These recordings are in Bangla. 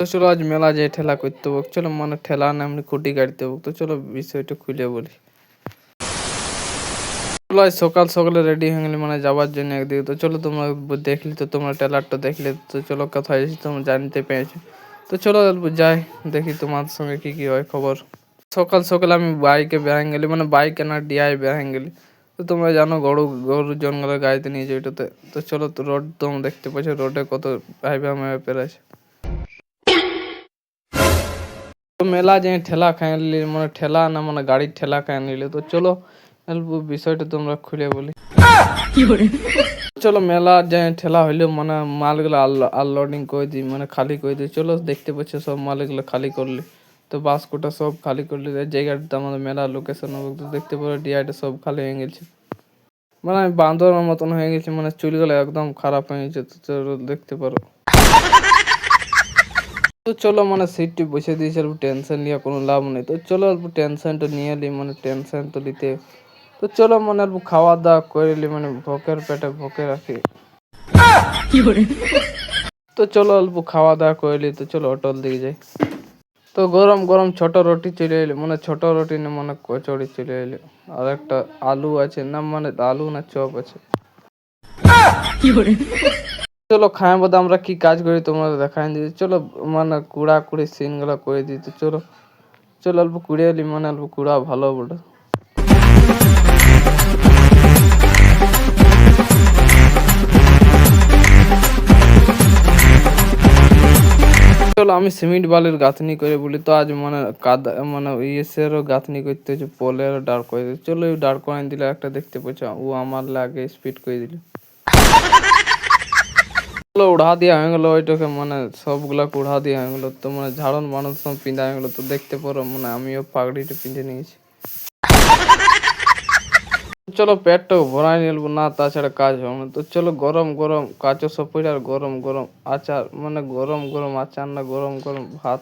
তো চলো আজ মেলা যে ঠেলা করতে হোক, চলো মানে ঠেলা না এমনি খুঁটি কাটতে হোক। তো চলো বিষয়টা খুলে বলি। চলো আজ সকাল সকালে রেডি হয়ে গেলি মানে যাওয়ার জন্য একদিকে। তো চলো তোমরা দেখলি, তো তোমরা ট্রেলারটা দেখলে, তো চলো কোথায় এসেছি তোমরা জানতে পেরেছো। তো চলো যাই দেখি তোমার সঙ্গে কি কি হয় খবর। সকাল সকাল আমি বাইকে বেড়াই গেলি, মানে বাইকে না ডিআই বেড়াই গেলি। তো তোমরা জানো গরু গরু জঙ্গলের গাড়িতে নিয়ে যাই ওটাতে। তো চলো তো রোড তোমরা দেখতে পাচ্ছ, রোডে কত ভাইবা মেয়ে পেরেছে। তো মেলা যে ঠেলা খাই নিলি, মানে ঠেলা না মানে গাড়ির ঠেলা খাই নিলে। তো চলো বিষয়টা তোমরা খুলে বলি। চলো মেলা যে ঠেলা হইলো মানে মালগুলো আনলোডিং করে দিই, মানে খালি করে দিই। চলো দেখতে পাচ্ছ সব মালগুলো খালি করলি। তো বাসকোটা সব খালি করলি, জায়গাটা আমাদের মেলার লোকেশন তো দেখতে পারো ডিআইটা সব খালি হয়ে গেছে। মানে আমি বান্দরের মতন হয়ে গেছি, মানে চুলগুলো একদম খারাপ হয়ে গেছে। তো চলো দেখতে পারো। তো চলো মানে সিটটি বসে দিয়েছে, অল্প টেনশন নিয়ে কোনো লাভ নেই। তো চলো অল্প টেনশনটা নিয়ে এলি, মানে টেনশন তো নিতে। তো চলো মানে অল্প খাওয়া দাওয়া করে এলি, মানে ভোকের পেটে ভোকে রাখি। তো চলো অল্প খাওয়া দাওয়া করে এলি। তো চলো হোটেল দিকে যাই। তো গরম গরম ছোট রুটি চলে এলি, মানে ছোট রুটি না মানে কচুরি চলে এলি। আর একটা আলু আছে না, মানে আলু না চপ আছে। চলো খায় বোধ আমরা কি কাজ করি তোমরা দেখাই দিই। চলো মানে কুড়া কুড়ি সিন গুলো করে দিই। তো চলো চলো অল্প কুড়ে এলি, মানে অল্প কুড়া ভালো বলে। চলো আমি সিমেন্ট বালির গাঁথনি করে বলি। তো আজ মানে কাদা মানে ইয়েসেরও গাঁথনি করতে হচ্ছে, পোলেরও দাঁড় করে দিই। চলো ওই দাঁড় করে দিলে একটা দেখতে পাচ্ছ, ও আমার লাগে স্পিড করে দিল। চলো উড়া দিয়া হয়ে গেলো ওইটাকে, মানে সবগুলাকে উড়া দিয়া হয়ে গেলো। তো মানে ঝাড়ন মানুষ সব পিঁধা হয়ে গেলো। তো দেখতে পারো মানে আমিও পাগড়িটা পিঁধে নিয়েছি। চলো পেটটা ভরাই নিলবো না, তাছাড়া কাজ হবে না। তো চলো গরম গরম কাঁচা সপরি আর গরম গরম আচার, মানে গরম গরম আচার না গরম গরম ভাত।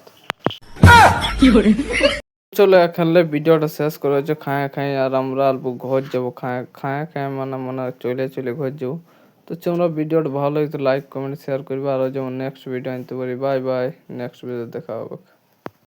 চলো এখানে ভিডিওটা শেষ করে হচ্ছে খায় খায়, আর আমরা অল্প ঘর যাবো। খায় খায় খায় মানে মানে চলে চলে ঘর যাবো। তো তোমরা ভিডিওটা ভালো লাগে তো লাইক কমেন্ট শেয়ার করবে, আরও যেমন নেক্সট ভিডিও আনতে পারি। বাই বাই, নেক্সট ভিডিও দেখা হবে।